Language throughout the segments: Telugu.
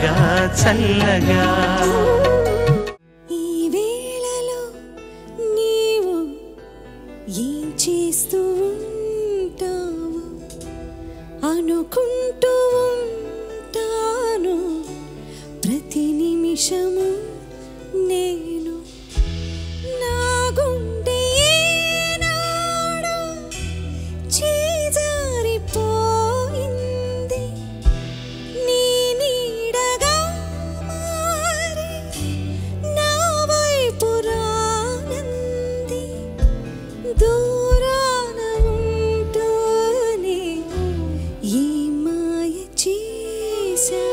చల్లగా చల్లగా ఈ వేళలో నీవు ఏం చేస్తూ ఉంటావు అనుకుంటూ ఉంటాను ప్రతి నిమిషము నేను నా గుండె ఏనాడో చేజారిపోయింది నీ నీడగా మారి నా వైపు రానంది దూరాన ఉంటూనే ఈ మాయ చేశా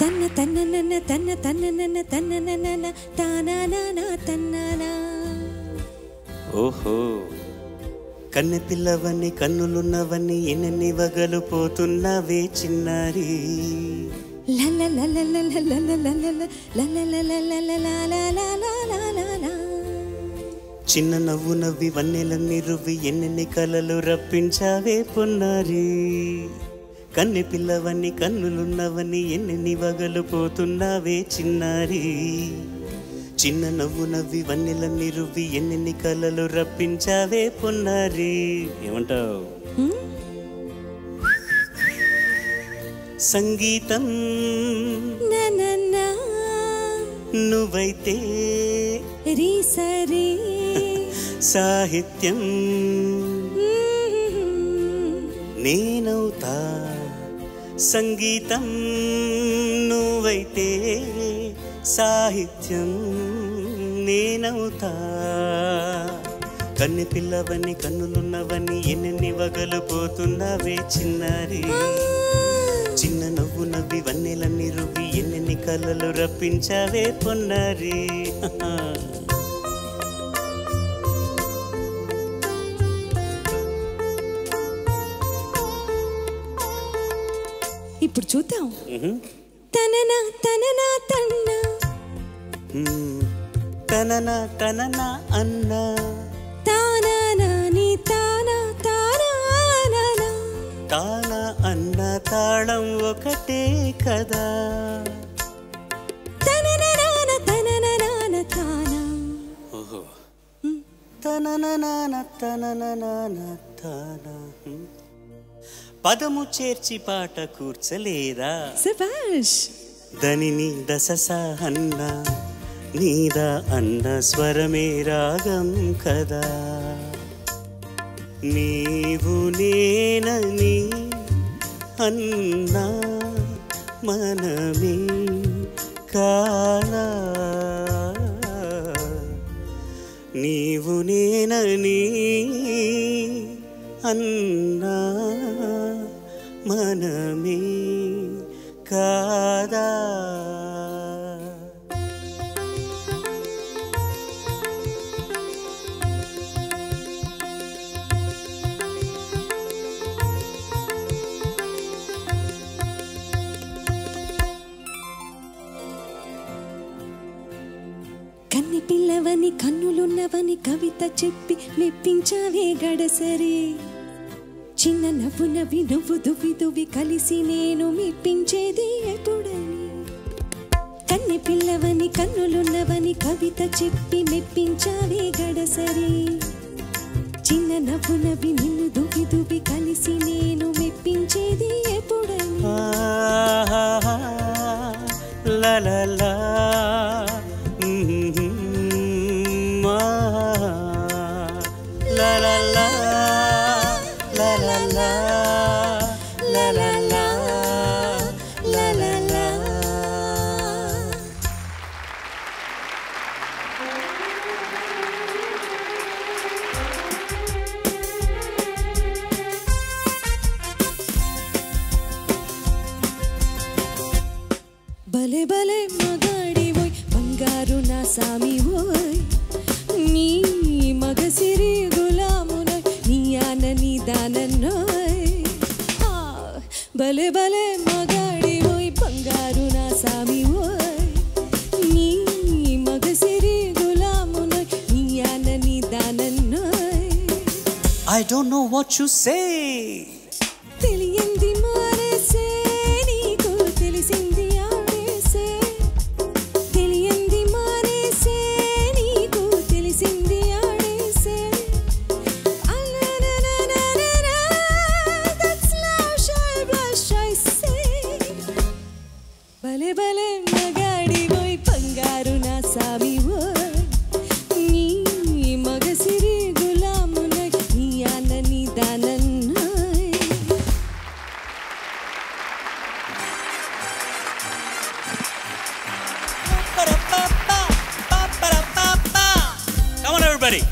తన్న తన్న నన్న తన్న తన్న నన్న తన్న నన్న తానా తన్నానా. ఓహో కన్నె పిల్లవని కన్నులున్నవని ఎన్నెన్ని వగలు పోతున్నవే చిన్నారి చిన్న నవ్వు నవ్వి వన్నెలన్నీ రువ్వి ఎన్నెన్ని కలలు రప్పించావే పొన్నారి కన్నె పిల్లవని కన్నులున్నవని ఎన్నెన్ని వగలు పోతున్నావే చిన్నారి చిన్న నవ్వు నవ్వి వన్నెలన్నీ రువ్వి ఎన్నెన్ని కలలు రప్పించావే పొన్నారి. ఏమంటావు? సంగీతం నువ్వైతే సాహిత్యం నేనవుతా సంగీతం నువ్వైతే సాహిత్యం నేనవుతా కన్నె పిల్లవని కన్నులున్నవని ఎన్నెన్ని వగలు పోతున్నావే చిన్నారి చిన్న నవ్వు నవ్వి వన్నెలన్నీ రువ్వి ఎన్నెన్ని కలలు రప్పించావే పొన్నారి. ఇప్పుడు చూద్దాం. తననా తననా తన్నా తననా తననా అన్నా తానా నీ తానా తానా తానా అన్న తాళం ఒకటే కదా తనననాన తనననాన తానా. ఓహో తనననాన తనననాన తానా పదము చేర్చి పాట కూర్చలేదా శభాష్ దని దససా అన్న నీదా అన్న స్వరమే రాగం కదా నీవు నేనని అన్నా మనమే కాలా నీవు నేనని అన్నా మనమే కాదా కన్ని పిల్లవని కన్నులున్నవని కవిత చెప్పి మెప్పించావే గడసరి చిన్న నవ్వు నవ్వి నువ్వు దువ్వి దువ్వి కలిసి నేను మెప్పించేది ఎప్పుడని కన్ని పిల్లవని కన్నులున్నవని కవిత చెప్పి మెప్పించావే గడసరి చిన్న నవ్వు నవ్వి నిన్ను దువ్వి దువ్వి కలిసి నేను మెప్పించేది ఎప్పుడని లా లా లా la la la la la la la la la la la la. భలే భలే మగాడివోయ్ బంగారు నా సామి ఓయ్ నీ మగసిరి గులామునోయ్ నీ ఆనని దానన్నోయ్ భలే భలే మగాడివోయ్ don't know what you say. తెలియంది మానేసే నీకు తెలిసింది ఆడేసే తెలియంది మానేసే నీకు తెలిసింది ఆడేసే That's love shall blush I say భలే భలే మగాడి పోయి బంగారు నా సామి నీ మగసిరి గులామున నీ అన్న నీ దానన్న Come on, everybody.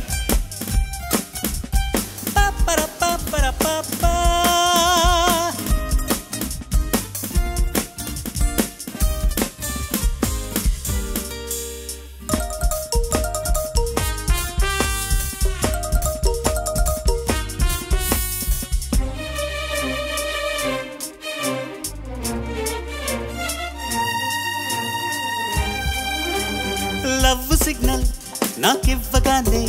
Love signal నాకివ్వగానే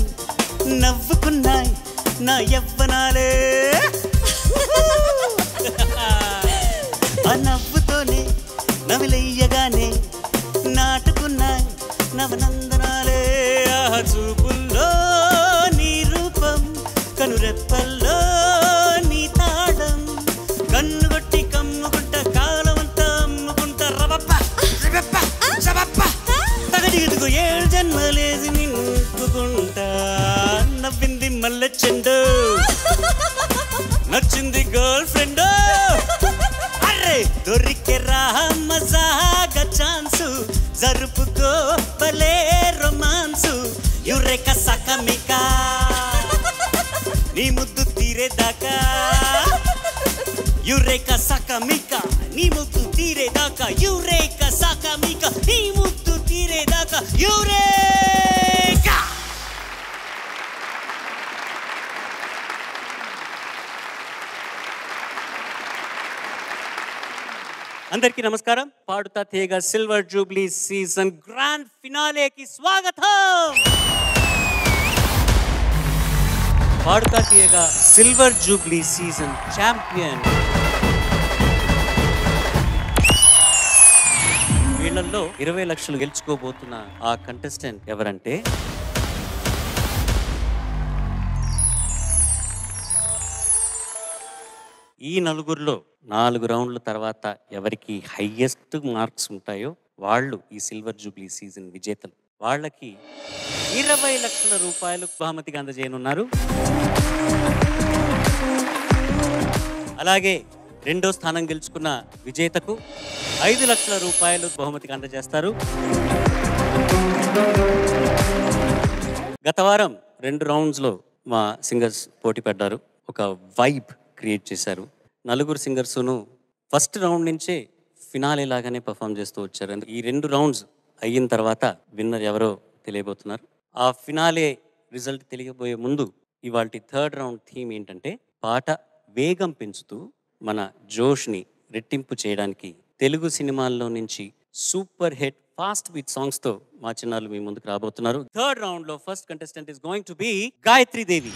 నవ్వుకున్నాయి నా యవ్వనాలే ఆ నవ్వుతోనే నవిలయ్యగానే నాటుకున్నాయి నవనందనాలే ఆ చూపుల్లో నీ రూపం కనురెప్పల్లో నీ తాళం కన్నుగొట్టి కమ్ముకుంట కాలమంతా అమ్ముకుంటా రవప్ప శబప్ప తగదిగుతుకు 7 జన్మలేసి నిన్నుకుంటా నవ్వింది మల్లె చెండు నచ్చింది గర్ల్ ఫ్రెండ్ అరే దొరికే రా మజాగా ఛాన్సు జరుపుకో భలే రొమాన్సు యురేక సకమికా నీ ముద్దు తీరేదాకా యురేక సకమికా నీ ముద్దు తీరేదాకా యురేక సకమికా నీ ముద్దు తీరేదాకా యురేకా అందరికీ నమస్కారం. పాడుతా తీయగా సిల్వర్ జూబ్లీ సీజన్ గ్రాండ్ ఫినాలేకి స్వాగతం. పాడుతా తీయగా సిల్వర్ జూబ్లీ సీజన్ ఛాంపియన్ వీళ్ళల్లో 20 లక్షలు గెలుచుకోబోతున్న ఆ కంటెస్టెంట్ ఎవరంటే ఈ నలుగురిలో 4 రౌండ్ల తర్వాత ఎవరికి హైయెస్ట్ మార్క్స్ ఉంటాయో వాళ్ళు ఈ సిల్వర్ జూబ్లీ సీజన్ విజేతలు. వాళ్ళకి 20 లక్షల రూపాయలు బహుమతిగా అందజేయనున్నారు. అలాగే రెండో స్థానం గెలుచుకున్న విజేతకు 5 లక్షల రూపాయలు బహుమతిగా అందజేస్తారు. గత వారం 2 రౌండ్స్లో మా సింగర్స్ పోటీ పడ్డారు. ఒక వైబ్ క్రియేట్ చేశారు. 4 సింగర్స్ను ఫస్ట్ రౌండ్ నుంచే ఫినాలే లాగానే పర్ఫామ్ చేస్తూ వచ్చారు. ఈ 2 రౌండ్స్ అయిన తర్వాత విన్నర్ ఎవరో తెలియబోతున్నారు. ఆ ఫినాలే రిజల్ట్ తెలియబోయే ముందు ఇవాల్టి 3rd రౌండ్ థీమ్ ఏంటంటే పాట వేగం పెంచుతూ మన జోష్ని రెట్టింపు చేయడానికి తెలుగు సినిమాల్లో నుంచి సూపర్ హిట్ ఫాస్ట్ బీట్ సాంగ్స్తో మా చిన్నారులు మీ ముందుకు రాబోతున్నారు. 3rd రౌండ్లో first contestant is going to B Gayatri Devi.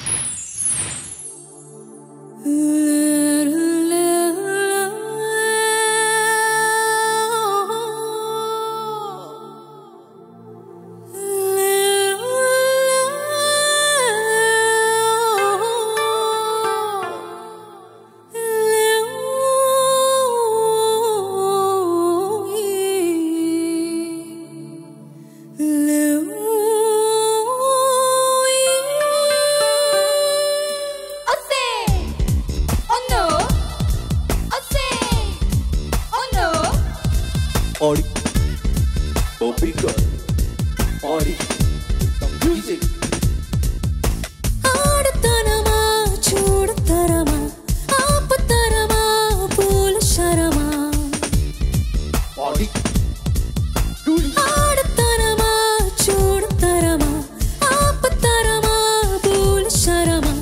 Party, Bobby girl, party, music. ఆడతనమా చూడతరమా ఆపతరమా పూల శరమా Party, ఆడతనమా చూడతరమా ఆపతరమా పూల శరమా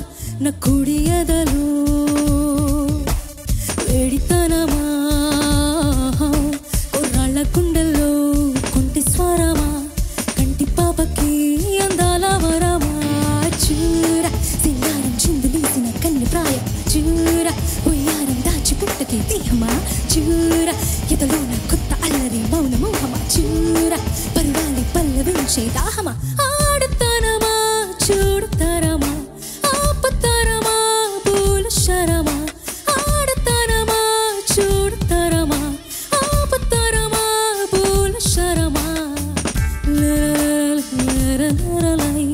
నా కుడి ఎదలు వేడితనమా గుండెల్లో కుంటి స్వరమా కంటి పాపకి పలవించే దాహమా ఆడుతానమా చూడుతారమా ఆపుతారమా పూల శరమా ఆడుతానమా చూడుతారమా ఆపుతారమా పూల శరమా లరలరలై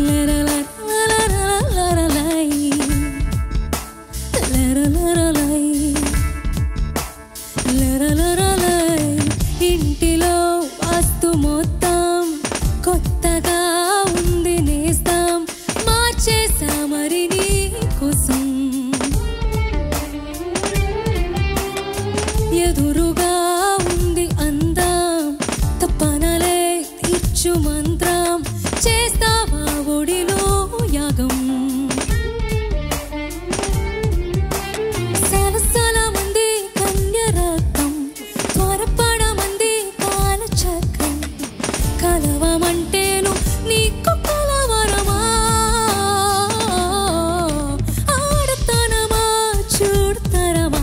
లరలరలలై లరలరలై లరలరలై ఇంటిలో వాస్తు మొత్తం కొత్తగా ఉంది నేస్తాం మార్చేసా మరి నీ కోసం ఎదురుగా ఉంది అందం తప్పనలే ఇచ్చు మంత్రం చేస్తావా ఒడిలో యాగం సలసల మంది కన్య రక్తం త్వరపడమంది కాలచక్రం కలవమంటేను నీకు కలవరమా ఆడతానమా చూడతారమా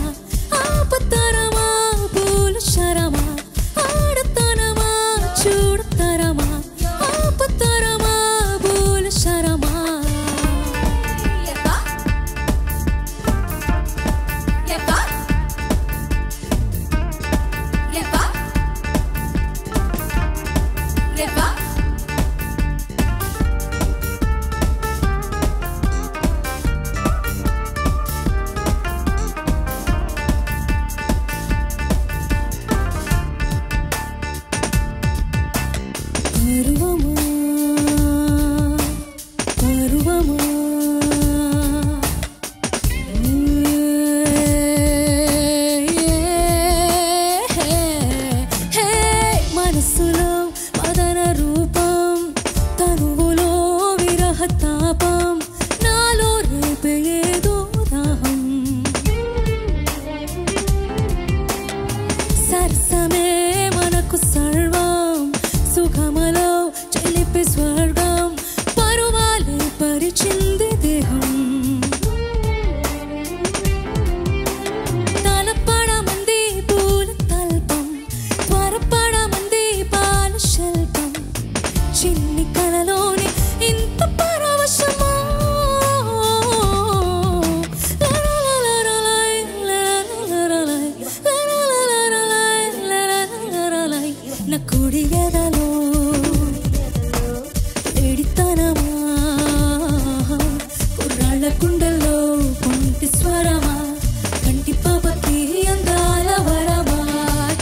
ఆపుతారమా పూల శరమా ఆడతానమా చూడతారమా ఆపుతారమా పూల శరమా పరువమా మనసులో మదన రూపం తనువులో విరహ తాపం నాలో రేపే ఏదో దాహం సరసమే మనకు సర్వం సుఖమలో చెలిపి స్వర్గం పరువాలే పరిచింది దేహం తలపడమంది పూల తల్పం త్వరపడమంది పాల శల్పం చిన్ని కలలోనే ఇంత పరవశమా లరలరలై లరలరలై లరలరలై లరలరలై నా కుడి ఎదలో ఎడితనమా కుర్రాళ్ళ కుండల్లో కొంటి స్వరమా కంటి పాపకి అందాల వరమా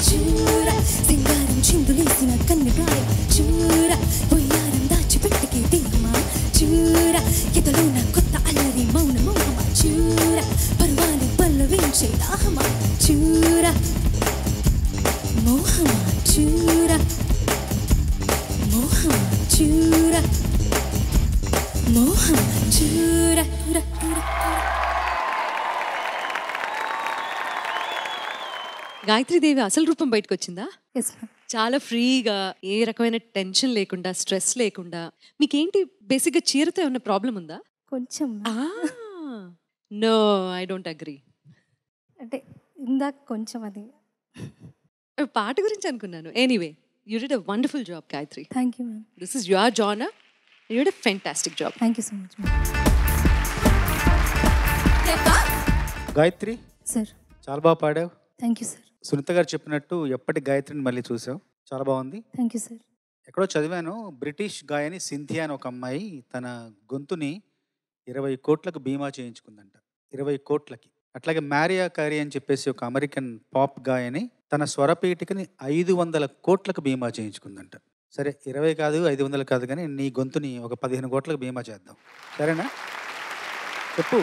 చూర సింగారం చిందులేసిన కన్నెగాయ చూర పొయ్యారం దాచిపెట్టకే దేహమా చూర ఎదలో నా కొత్త అల్లరి మౌన మౌనమా చూర పర్వాలు పల్లవించే దాహమా చూర మోహమా చూర మోహమా చూర మోహమా చూర గాయత్రీదేవి అసలు రూపం బయటకు వచ్చిందా? Yes ma'am. చాలా ఫ్రీగా, ఏ రకమైన టెన్షన్ లేకుండా, స్ట్రెస్ లేకుండా. మీకేంటి బేసిక్గా చీరతో ఏమన్నా ప్రాబ్లం ఉందా? కొంచెం నో, ఐ డోంట్ అగ్రీ. అంటే ఇందాక కొంచెం అది. పాట గురించి అనుకున్నాను. Anyway, you did a wonderful job Gayatri. Thank you ma'am. This is your genre. You did a fantastic job. Thank you so much ma'am. Gayatri sir చాలా బాగా పాడావు. Thank you sir. Sunitha garu చెప్పినట్టు ఎప్పటి గాయత్రిని మళ్ళీ చూసావు, చాలా బాగుంది. Thank you sir. ఎక్కడో చదివాను, బ్రిటిష్ గాయని సింథియా అని ఒక అమ్మాయి తన గొంతుని 20 కోట్లకు బీమా చేయించుకుందంట. 20 కోట్లకి. అట్లాగే మ్యారియా కారీ అని చెప్పేసి ఒక అమెరికన్ పాప్ గాయని తన స్వరపీఠికని 500 కోట్లకు బీమా చేయించుకుందంట. సరే 20 కాదు 500 కాదు, కానీ నీ గొంతుని ఒక 15 కోట్లకు బీమా చేద్దాం, సరేనా? చెప్పు.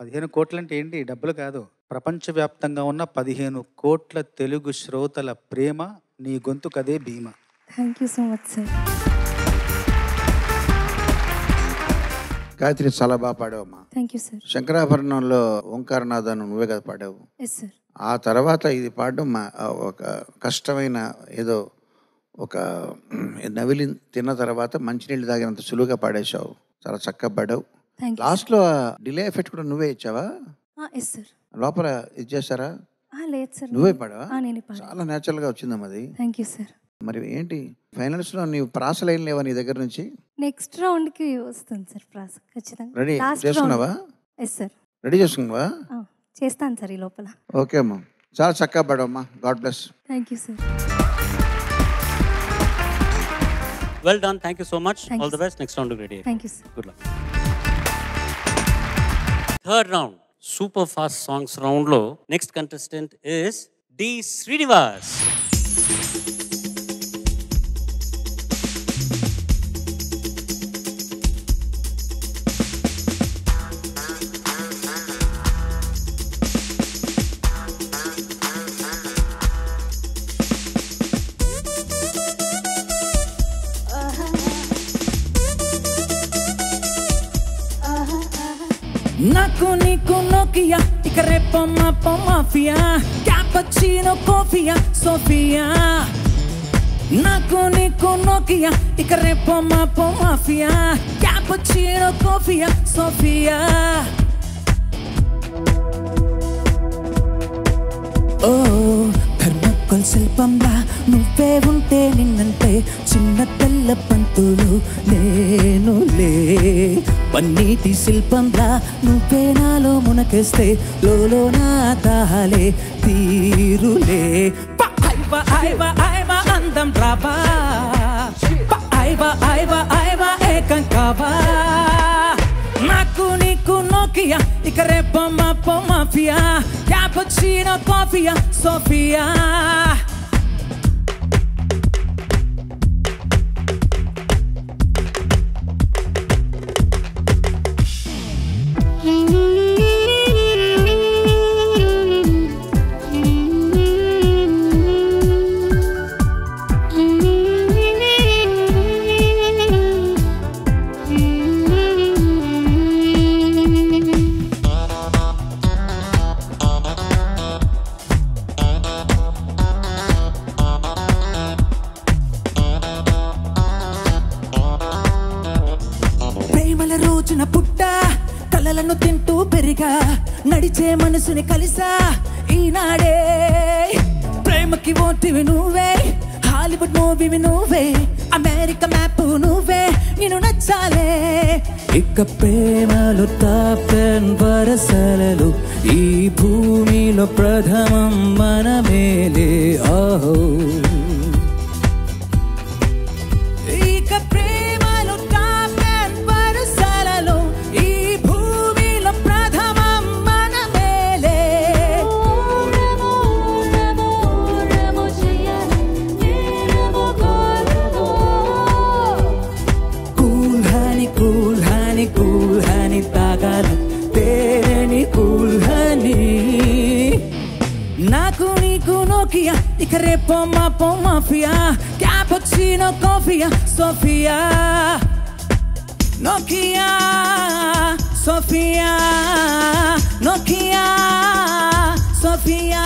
15 కోట్లు అంటే ఏంటి? డబ్బులు కాదు. ప్రపంచవ్యాప్తంగా ఉన్న 15 కోట్ల తెలుగు శ్రోతల ప్రేమ నీ గొంతుకదే బీమా. Thank you so much sir. Gayatri చాలా బాగా పాడావమ్మా. Thank you sir. శంకరాభరణంలో ఓంకారనాథను నువ్వే కదా పాడావు. Yes sir. ఆ తర్వాత ఇది పాడడం ఒక కష్టమైన, ఏదో ఒక నవిలి తిన్న తర్వాత మంచినీళ్ళు తాగినంత సులువుగా పాడేశావు. చాలా చక్కగా పాడావు. లాస్ట్లో డిలే ఎఫెక్ట్ కూడా నువ్వే ఇచ్చావా? Yes sir. లోపల ఇది చేశారా? లేదు సార్. నువ్వే పాడావా? నేను పాడాను. చాలా న్యాచురల్గా వచ్చిందమ్మా అది. Thank you sir. మరి ఏంటి ఫైనల్స్లో నీవు ప్రాస లైన్ లేవా నీ దగ్గర నుంచి? నెక్స్ట్ రౌండ్కి వస్తుంది సార్ ప్రాస ఖచ్చితంగా. రెడీ చేసుకున్నావా? Yes sir. రెడీ చేసుకున్నావా? చేస్తాను సార్ ఈ లోపల. ఓకే అమ్మా, చాలా చక్కగా పాడమ్మా. God bless. Thank you sir. Well done. Thank you so much. All the best. Next round ready. Thank you, sir. Good luck. Third round, super fast songs round lo. Next contestant is D. Srinivas. నాకు నీకు నోకియా ఇక రేపో మాపో మాఫియా క్యాపచినో కాఫియా సోఫియా. నాకు నీకు నోకియా ఇక రేపో మాపో మాఫియా క్యాపచినో కాఫియా సోఫియా. ఓ థర్మోకోల్ శిల్పంలా నువ్వే ఉంటే నిన్నంటే చిన్న తెల్ల పంతులు నేనులే. పన్నీటి శిల్పంలా నువ్వే నాలో మునకేస్తే లోలో నా దాహాలే తీరులే. ఐవా ఐవా ఐవా అందం రావా, ఐవా ఐవా ఐవా ఏకం కావా. నాకు నీకు నోకియా ఇక రేపో మాపో మాఫియా క్యాపచినో కాఫియా సోఫియా. రోజున పుట్ట కలలను తింటూ పెరిగా నడిచే మనసుని కలిసా ఈనాడే. ప్రేమకి ఓటివి నువ్వే, హాలీవుడ్ మూవీవి నువ్వే, అమెరికా మ్యాప్ నువ్వే, నేను నచ్చాలే. ఇక ప్రేమలో టాప్ 10 వరసలలో ఈ భూమిలో ప్రథమం మనమేలే. ఓహో నాకు నీకు నోకియా ఇక రేపో మాపో మాఫియా క్యాపచినో కాఫియా Sofia. Nokia Sophia, Nokia Sofia.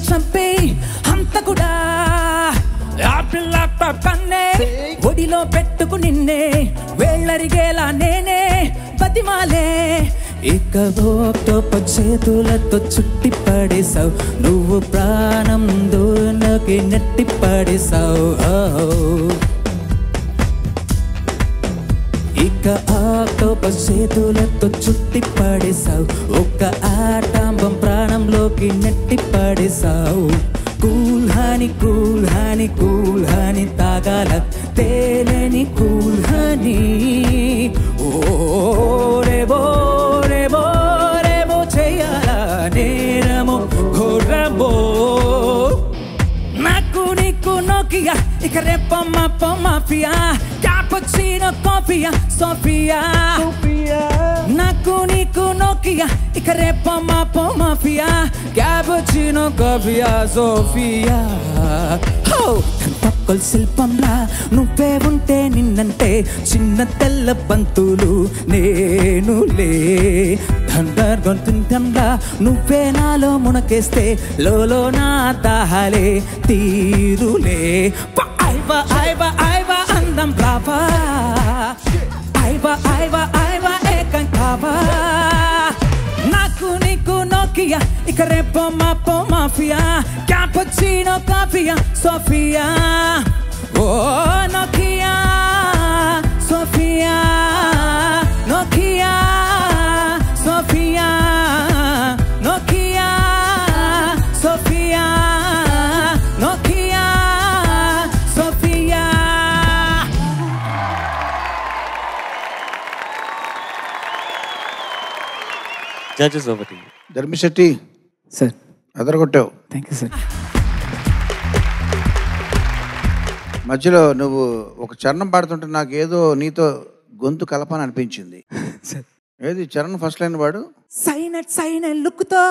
చంపే అంత కూడా ఆ పిల్ల కన్నే ఒడిలో పెట్టుకు నిన్నే వేళ్ళరిగేలా నేనే బతిమాలే. ఇక ఒక్టోప చేతులతో చుట్టి పడేసావు, నువ్వు ప్రాణం దూనకి నెట్టి పడేసావు. ఇక ఆక్టోపస్ చేతులతో చుట్టి పడేసావు, ఒక్క ఆటాంబం ప్రాణంలోకి నెట్టి పడేసావు. Cool honey cool honey cool honey తాగాల తేలని కూల్ హనీ. ఓ రేబో రేబో రేబో చెయ్యాలా నేరమో ఘోరమో. నాకు నీకు నోకియా ఇక రేపో మాపో మాఫియా క్యాపుచినో కాఫీయా సోఫియా నాకు నీకు నోకియా ఇక రేపో మాపో మాఫియా క్యాపుచినో కాఫీయా సోఫియా తక్కువ శిల్పంలా నువ్వే ఉంటే నిన్నంటే చిన్న తెల్ల పంతులు నేనులే ధండర్గొంతుంటంలా నువ్వే నాలో మునకేస్తే లోలో నా దాహాలే తీరులే ఐవా ఐవా ఐవా అందం రావా ఐవా ఐవా ఐవా ఏకం కావా నాకు నీకు నోకియా ఇక రేపో మాపో మాఫియా క్యాపుచినో కాఫీయా సోఫియా ఓ Nokia Sophia Nokia Sophia Nokia Sophia Nokia Sophia judges ఒకటి ధర్మిశెట్టి సార్ అదరగొట్టావు. Thank you sir. మధ్యలో నువ్వు ఒక చరణం పాడుతుంటే నాకు ఏదో నీతో గొంతు కలపని అనిపించింది. సార్ ఏది చరణం ఫస్ట్ లైన్ వాడు? సైనట్ లుక్తో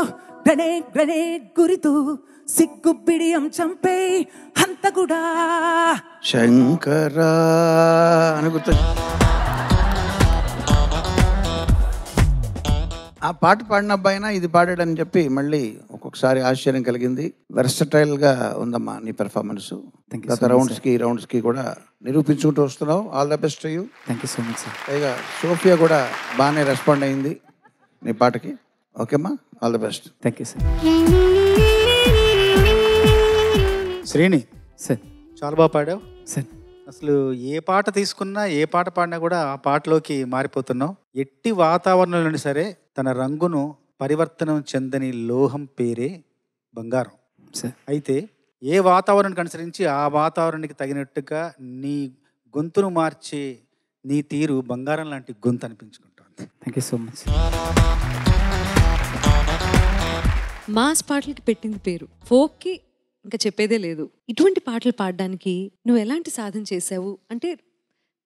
గ్రెనేడ్ గురితూ సిగ్గు బిడియం చంపే హంతకుడా శంకరా అని గుర్తు. ఆ పాట పాడిన అబ్బాయినా ఇది పాడాడని చెప్పి మళ్ళీ ఒక్కొక్కసారి ఆశ్చర్యం కలిగింది. వెర్సటైల్గా ఉందమ్మా నీ పెర్ఫార్మెన్స్. గత రౌండ్స్కి కూడా నిరూపించుకుంటూ వస్తున్నావు. All the best you. Thank you so much sir. పైగా సోఫియా కూడా బాగానే రెస్పాండ్ అయింది నీ పాటకి. ఓకేమ్మా, all the best. Thank you sir. Srini sir చాలా బాగా పాడావు సార్. అసలు ఏ పాట తీసుకున్నా ఏ పాట పాడినా కూడా ఆ పాటలోకి మారిపోతున్నావు. ఎట్టి వాతావరణంలోని సరే తన రంగును పరివర్తనం చెందని లోహం పేరే బంగారం. అయితే ఏ వాతావరణానికి అనుసరించి ఆ వాతావరణానికి తగినట్టుగా నీ గొంతును మార్చే నీ తీరు బంగారం లాంటి గొంతు అనిపించుకుంటుంది. Thank you so much. Mass పాటలకి పెట్టింది పేరు, ఫోక్కి ఇంకా చెప్పేదే లేదు. ఇటువంటి పాటలు పాడడానికి నువ్వు ఎలాంటి సాధన చేసావు? అంటే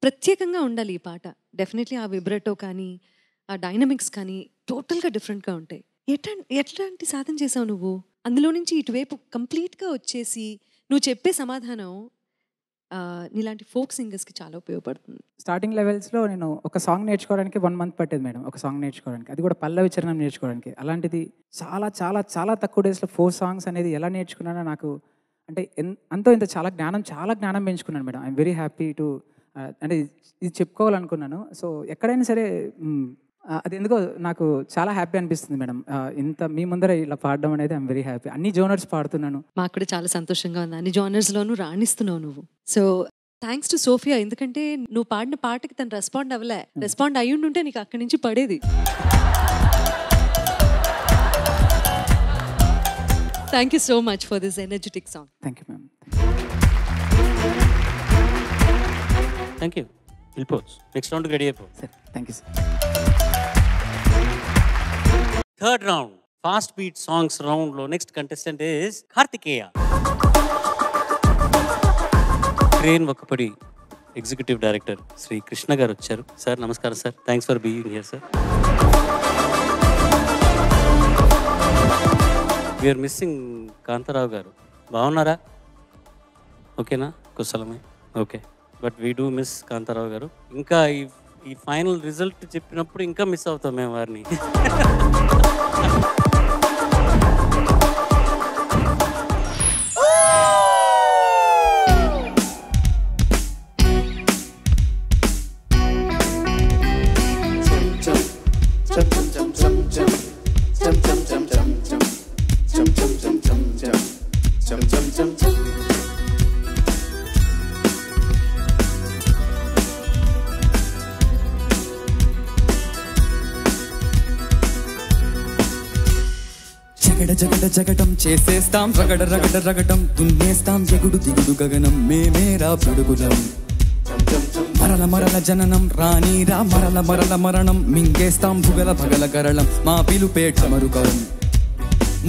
ప్రత్యేకంగా ఉండాలి ఈ పాట. డెఫినెట్లీ ఆ విబ్రెటో కానీ ఆ డైనమిక్స్ కానీ టోటల్గా డిఫరెంట్గా ఉంటాయి. ఎట్లాంటి సాధన చేసావు నువ్వు? అందులో నుంచి ఇటువైపు కంప్లీట్గా వచ్చేసి నువ్వు చెప్పే సమాధానం నీలాంటి ఫోక్ సింగర్స్కి చాలా ఉపయోగపడుతుంది. స్టార్టింగ్ లెవెల్స్లో నేను ఒక సాంగ్ నేర్చుకోవడానికి 1 month పట్టేది మేడం. ఒక సాంగ్ నేర్చుకోవడానికి, అది కూడా పల్లవి చరణం నేర్చుకోవడానికి. అలాంటిది చాలా చాలా చాలా తక్కువ డేస్లో 4 songs అనేది ఎలా నేర్చుకున్నానో నాకు అంటే అంతో ఇంత చాలా జ్ఞానం పెంచుకున్నాను madam. I'm very happy to అంటే ఇది చెప్పుకోవాలనుకున్నాను. సో ఎక్కడైనా సరే అది ఎందుకో నాకు చాలా హ్యాపీ అనిపిస్తుంది మేడం. ఇంత మీ ముందర ఇలా పాడడం అనేది ఐఎమ్ వెరీ హ్యాపీ. అన్ని జోనర్స్ పాడుతున్నాను. మాకు కూడా చాలా సంతోషంగా ఉంది. అన్ని జోనర్స్లోనూ రాణిస్తున్నావు నువ్వు. So thanks to Sofia. ఎందుకంటే నువ్వు పాడిన పాటకి తను రెస్పాండ్ అవ్వలే. రెస్పాండ్ అయ్యుండుంటే నీకు అక్కడి నుంచి పడేది. Thank you so much for this energetic song. Thank you ma'am. Thank you. వెళ్ళిపోవచ్చు. నెక్స్ట్ రౌండ్ రెడీ అయిపో. Sir thank you sir. Third round fast beat songs round లో next contestant is Karthikeya. Crane ఒక్కపడి ఎగ్జిక్యూటివ్ డైరెక్టర్ శ్రీ కృష్ణ గారు వచ్చారు. సార్ నమస్కారం sir. Thanks for being here sir. We're missing Kantharao గారు. బాగున్నారా? ఓకేనా? కుశలమే. Okay, but we do miss Kantharao గారు. ఇంకా ఈ ఫైనల్ రిజల్ట్ చెప్పినప్పుడు ఇంకా మిస్ అవుతాం మేము వారిని. జగడం చేసేస్తాం, రగడం దున్నేస్తాం, ఎగుడు దిగుడు గగనం మేమేరా పడుగులం. మరల జననం రానీరా మరల మరణం మింగేస్తాం, భుగల భగల గరళం మా పిలుపేట మరుకరం.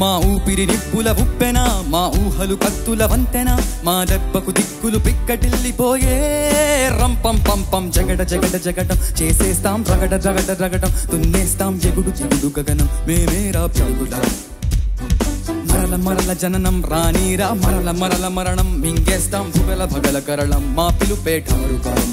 మా ఊపిరి నిప్పుల ఉప్పెన, మా ఊహలు కత్తుల వంతెన, మా దెబ్బకు దిక్కులు పిక్కటిల్లిపోయే. రంపం పంపం జగడ జగడ జగడం చేసేస్తాం రగడ రగడ రగడం, దున్నేస్తాం ఎగుడు ఎగుడు గగనం మేమేరా పిడుగులం. మరల మరల జననం రానీరా మరల మరల మరణం, మింగేస్తాం భుగల భగల కరళం మా పిలుపేట మరుకాలం.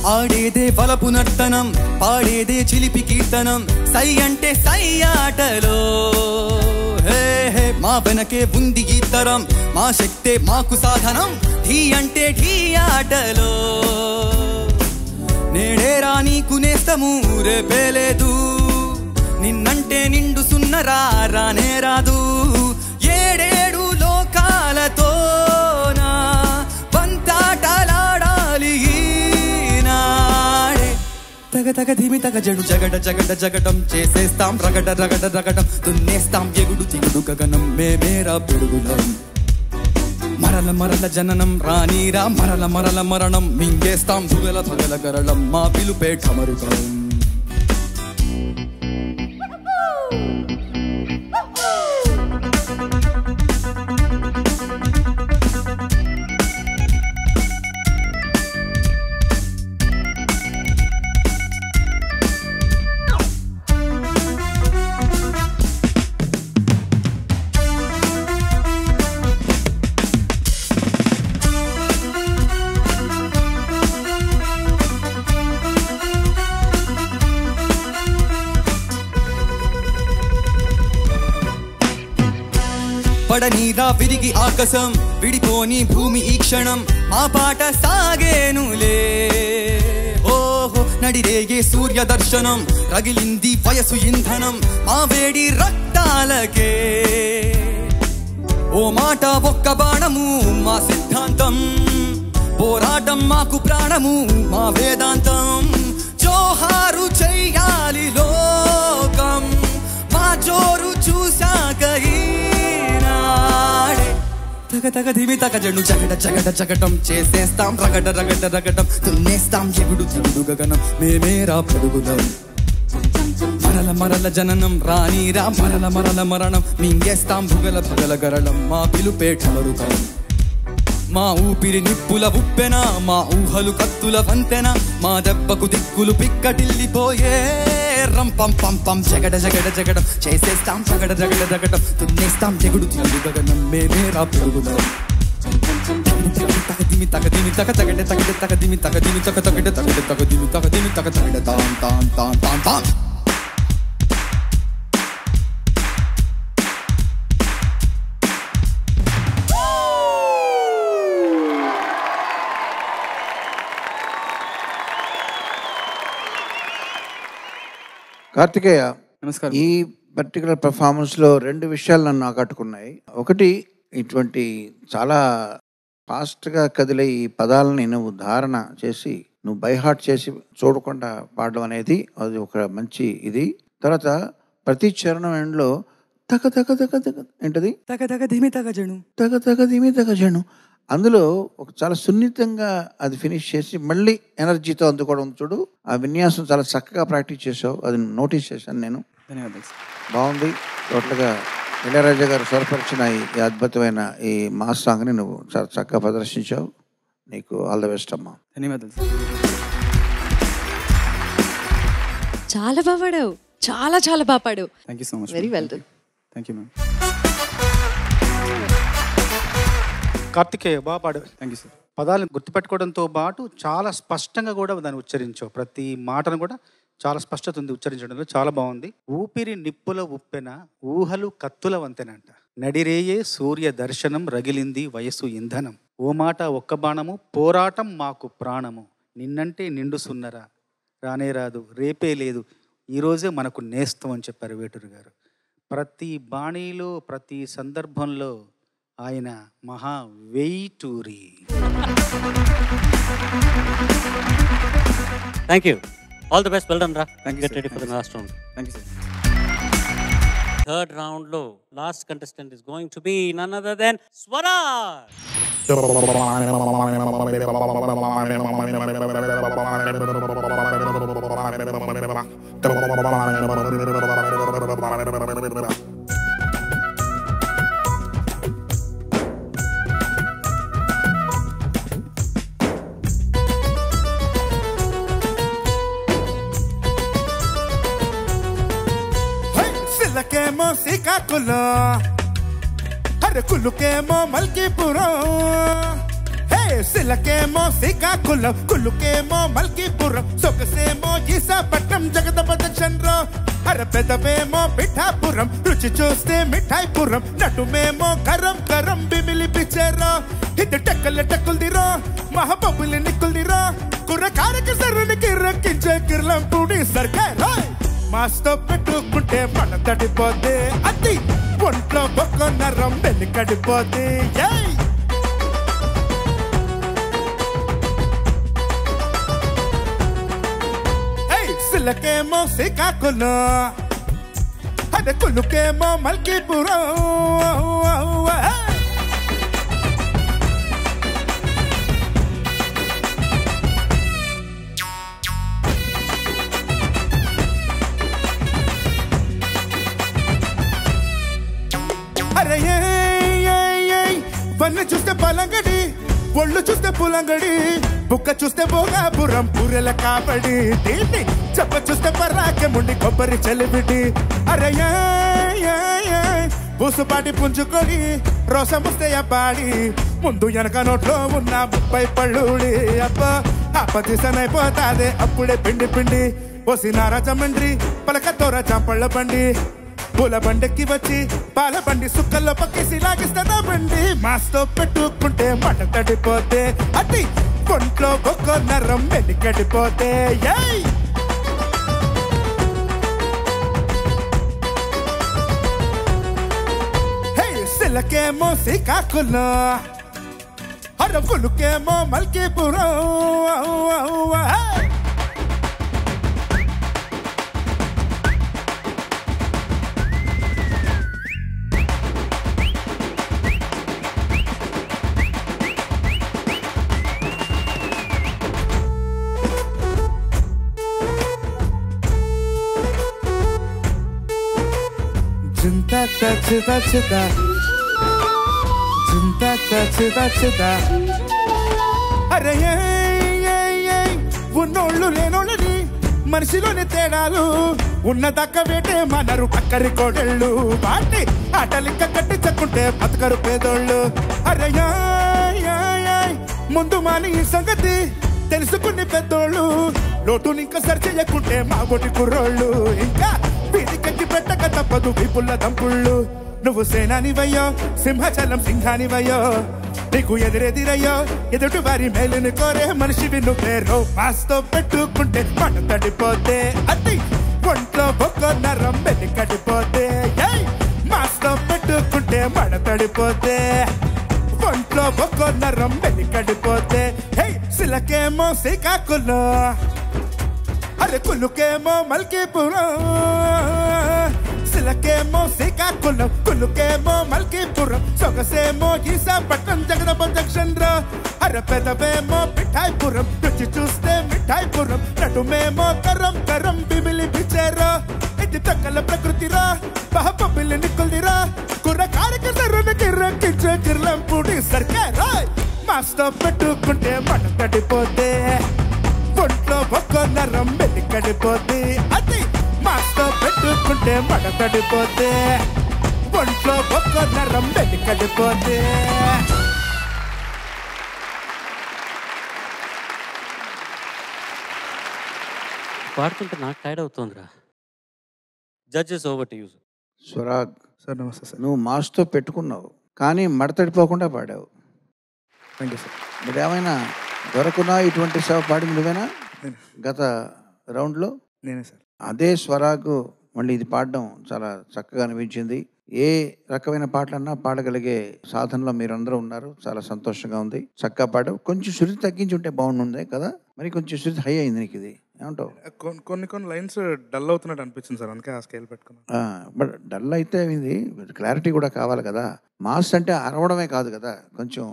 ఆడేదే వలపు నర్తనం, పాడేదే చిలిపి కీర్తనం, సై అంటే సై ఆటలో. హే హే మా వెనకే ఉంది ఈ తరం, మా శక్తే మాకు సాధనం, ఢీ అంటే ఢీ ఆటలో. నేడేరా నీకు నేస్తము రేపే లేదు, నిన్నంటే నిండు సున్నరా రానే రాదు. ఏడేడు లోకాలతో నా పంతాటలాడాలి ఈనాడే. తగ తగ ధిమి తగ జడు జగడ జగడ జగడం చేసేస్తాం రగడ రగడ రగడం, దున్నేస్తాం ఎగుడు దిగుడు గగనం మేమేరా పిడుగులం. మరల మరల జననం రానీరా మరల మరల మరణం, మింగేస్తాం భుగల భగల గరళం మా పిలుపేట మరుకాలం. పడనీరా విరిగి ఆకాశం, విడిపోని భూమి ఈ క్షణం, మా పాట సాగేనులే. ఓహో నడిరేగే సూర్య దర్శనం, రగిలింది వయసు ఇంధనం మా వేడి రక్తాలకే. ఓ మాట ఒక్క బాణము మా సిద్ధాంతం, పోరాటం మాకు ప్రాణము మా వేదాంతం. జోహారు చెయ్యాలి లోకం మా జోరు చూశాక ఈనాడే. తగ తగ ధిమి తగ జడు జగడ జగడ జగడం చేసేస్తాం రగడ రగడ రగడం, దున్నేస్తాం ఎగుడు దిగుడు గగనం మేమేరా పిడుగులం. మరల మరల జననం రానీరా మరల మరల మరణం, మింగేస్తాం భుగల భగల గరళం మా పిలుపేట మరుకాలం. మా ఊపిరి నిప్పుల ఉప్పెన, మా ఊహలు కత్తుల వంతెన, మా దెబ్బకు దిక్కులు పిక్కటిల్లిపోయే. రంపం పంపం జగడ జగడ జగడం చేసేస్తాం రగడ రగడ రగడం, దున్నేస్తాం ఎగుడు దిగుడు గగనం మేమేరా పిడుగులం. తగదిమి తగదిమి తగ తగడ తగడ తగదిమి తగదిమి తగ తగడ తగడ తగదిమి తగదిమి తగ తగడ తాం తాం తాం తాం తాం. కార్తికేయ, నమస్కారం. ఈ పర్టికులర్ పెర్ఫార్మెన్స్లో రెండు విషయాలు నన్ను ఆకట్టుకున్నాయి. ఒకటి, ఇటువంటి చాలా ఫాస్ట్గా కదిలే ఈ పదాలని నువ్వు ధారణ చేసి నువ్వు బైహార్ట్ చేసి చూడకుండా పాడడం అనేది అది ఒక మంచి ఇది. తర్వాత ప్రతి చరణం ఎండ్లో తగ తగ తగ తగ ఏంటది తగ తగ ధిమి తగ జను తగ తగ ధిమి తగ జను, అందులో ఒక చాలా సున్నితంగా అది ఫినిష్ చేసి మళ్ళీ ఎనర్జీతో అందుకోవడం చూడు. ఆ విన్యాసం చాలా చక్కగా ప్రాక్టీస్ చేసావు, అది నోటీస్ చేశాను నేను. ధన్యవాదాలు. బాగుంది. టోటల్గా ఇళయరాజా గారు స్వరపరిచిన ఈ అద్భుతమైన ఈ మాస్ సాంగ్ని నువ్వు చాలా చక్కగా ప్రదర్శించావు. నీకు ఆల్ ద బెస్ట్ అమ్మా. ధన్యవాదాలు. చాలా బాగా పాడావు, చాలా చాలా బాగా పాడావు. Thank you so much. Very well done. Thank you ma'am. Karthikeya బాగా పాడావు. Thank you sir. పదాలను గుర్తుపెట్టుకోవడంతో పాటు చాలా స్పష్టంగా కూడా దాన్ని ఉచ్చరించావు. ప్రతి మాటను కూడా చాలా స్పష్టత ఉంది ఉచ్చరించడంలో, చాలా బాగుంది. ఊపిరి నిప్పుల ఉప్పెన, ఊహలు కత్తుల వంతెనంట, నడిరేయే సూర్య దర్శనం, రగిలింది వయసు ఇంధనం, ఓ మాట ఒక్క బాణము, పోరాటం మాకు ప్రాణము, నిన్నంటే నిండు సున్నరా రానే రాదు రేపే లేదు, ఈరోజే మనకు నేస్తం అని చెప్పారు వేటూరు గారు. ప్రతి బాణీలో ప్రతి సందర్భంలో ఆయన మహా వెయిటూరి. Thank you. All the best. Well done రా. Thank you, get sir. Ready for the last round. Thank you sir. Third round లో last contestant is going to be none other than Swaraj. సిలకేమో శ్రీకాకుళం, అరే కులుకేమో మల్కీపురం. హే సిలకేమో శ్రీకాకుళం, కులుకేమో మల్కీపురం, సొగసేమో ఈసాపట్నం, జగదమ దక్షిణం. అరే పెదవేమో పిఠాపురం, రుచి చూస్తే మిఠాయిపురం, నటుమేమో గరం గరం బిమిలి పిచ్చేరా. ఇది టెక్కల టెక్కుల్దిరా, మహాబబులి నిక్కుల్దిరా, కుర్రకారకి సర్రునికి రక్కించే కిర్లం పూడి సర్కారా. మాస్తో పెట్టుకుంటే మన తడిపోతే, అది ఒంట్లో ఒక్క నరం వెలికడిపోతే. సిలకేమో శ్రీకాకుళం, అదే కులుకేమో మల్కీపురం. అరే వన్ను చూస్తే పలంగడి, ఒళ్ళు చూస్తే పులంగడి, బుక్క చూస్తే భోగాపురం పూరెల కాబడి, దీన్ని చెప్ప చూస్తే పర్రాకెముండి కొబ్బరి చెలిబిడి. అరే పూసుపాటి పుంజుకొని రోసముస్తే అబ్బాడి, ముందు వెనక నోట్లో ఉన్న 30 పళ్ళుడి. అబ్బా ఆపదిసనైపోతాదే అప్పుడే పిండి పిండి. ఓసినార చమండ్రి పలకతోర చాంపళ్ళ బండి, పూల బండెక్కి వచ్చి పాల బండి సుక్కల్లో పక్కేసి లాగిస్తానా బండి. మాస్తో పెట్టుకుంటే మట తడిపోతే, అది ఒంట్లో ఒక్క నరం వెలికడిపోతే. హే సిలకేమో శ్రీకాకుళం, అరే కులుకేమో మల్కీపురం. అరే ఉన్నోళ్ళు లేనోళ్ళని మనిషిలోని తేడాలు ఉన్నదక్క వేటే మనరు అక్కరి కోడళ్ళు. వాటి ఆటలిక్క కట్టించకుంటే బతకరు పేదోళ్ళు. అరే ముందు మాని ఈ సంగతి తెలుసుకుని పెద్దోళ్ళు, లోటుని ఇంకా సరి చేయకుంటే మా బొటి కుర్రోళ్ళు. ఇంకా వీధికెక్కి పెట్టక తప్పదు విపుల్ల దంపుళ్ళు. నువ్వు సేనానివయ్యో, సింహాచలం సింహానివయ్యో, నీకు ఎదురెదిరయ్యో, ఎదుటి వారి మేలుని కోరే మనిషివి నువ్వేరో. మాస్తో పెట్టుకుంటే మట తడిపోతే, అది ఒంట్లో ఒక్క నరం వెలికడిపోతే. మాస్తో పెట్టుకుంటే మట తడిపోతే, ఒంట్లో ఒక్క నరం వెలికడిపోతే. హే సిలకేమో శ్రీకాకుళం, అరే కులుకేమో మల్కీపురం. సిలకేమో శ్రీకాకుళం, కులుకేమో మల్కీపురం, సొగసేమో ఈసాపట్నం, జగదమ దక్షిణం. అరే పెదవేమో పిఠాయిపురం, రుచి చూస్తే మిఠాయిపురం, నటుమేమో కరం కరం బిమిలి పిచ్చేరా. ఇది తక్కల ప్రకృతిరా, మహాబబులి నిక్కుల్దిరా, కుర్రకారకి సర్రునికి రక్కించే కిర్లం పూడి సర్కారా. మాస్తో పెట్టుకుంటే మన తడిపోతే, ఒంట్లో ఒక్క నరం వెలికడిపోతే. అది మాస్తో పెట్టుకుంటే మడ తడిపోతే, ఒంట్లో ఒక్క నరం వెలికడిపోతే. పాడుతుంటే నాకు టైర్డ్ అవుతుందిరా. Judges over to you. Swarag sir నమస్తే సార్. నువ్వు మాస్తో పెట్టుకున్నావు కానీ మడతడిపోకుండా పాడావు. Thank you sir. మరి ఏమైనా దొరకున్నా ఇటువంటి సేవ పాడింది నువ్వేనా గత రౌండ్లో? నేనే సార్. అదే స్వరాగ్ మళ్ళీ ఇది పాడడం చాలా చక్కగా అనిపించింది. ఏ రకమైన పాటలన్నా పాడగలిగే సాధనలో మీరందరూ ఉన్నారు. చాలా సంతోషంగా ఉంది. చక్కగా పాడావు. కొంచెం శృతి తగ్గించి ఉంటే బాగుండే కదా, మరి కొంచెం శృతి హై అయింది నీకు. ఇది ఏమంటావు? కొన్ని లైన్స్ డల్ అవుతున్నట్టు అనిపించింది సార్, అందుకే ఆ స్కేల్ పెట్టుకున్నాను. బట్ డల్ అయితే ఇది క్లారిటీ కూడా కావాలి కదా. మాస్ అంటే అరవడమే కాదు కదా, కొంచెం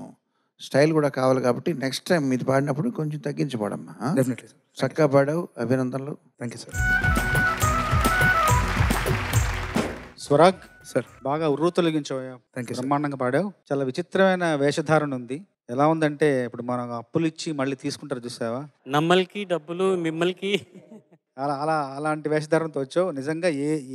స్టైల్ కూడా కావాలి. కాబట్టి నెక్స్ట్ టైం మీరు పాడినప్పుడు కొంచెం తగ్గించి పాడమ్మా. Definitely sir. చక్కగా పాడావు, అభినందనలు. Thank you sir. Swarag sir బాగా ఉర్రు తొలగించావయ్యా. Thank you. బ్రహ్మాండంగా పాడావు. చాలా విచిత్రమైన వేషధారణ ఉంది. ఎలా ఉందంటే ఇప్పుడు మనం అప్పులు ఇచ్చి మళ్ళీ తీసుకుంటారు చూసావా, నమ్మల్కి డబ్బులు మిమ్మల్కి అలాంటి వేషధారణతో వచ్చావు. నిజంగా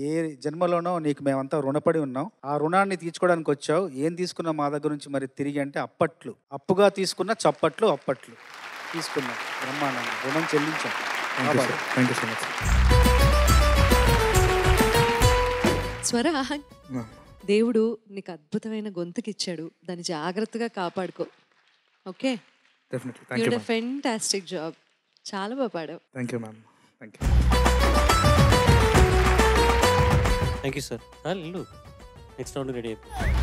ఏ జన్మలోనో నీకు మేమంతా రుణపడి ఉన్నాం. ఆ రుణాన్ని తీర్చుకోవడానికి వచ్చావు. ఏం తీసుకున్నావు మా దగ్గర నుంచి మరి తిరిగి అంటే అప్పట్లు, అప్పుగా తీసుకున్న చప్పట్లు అప్పట్లు తీసుకున్నాం. బ్రహ్మాండంగా రుణం చెల్లించాం. Thank you so much. Swarag, దేవుడు నీకు అద్భుతమైన గొంతుకిచ్చాడు, దాన్ని జాగ్రత్తగా కాపాడుకో. Okay, definitely. You did a fantastic job. చాలా బాగా పాడావు. Thank you ma'am. Thank you. Thank you sir. Next round ready అయిపోయింది.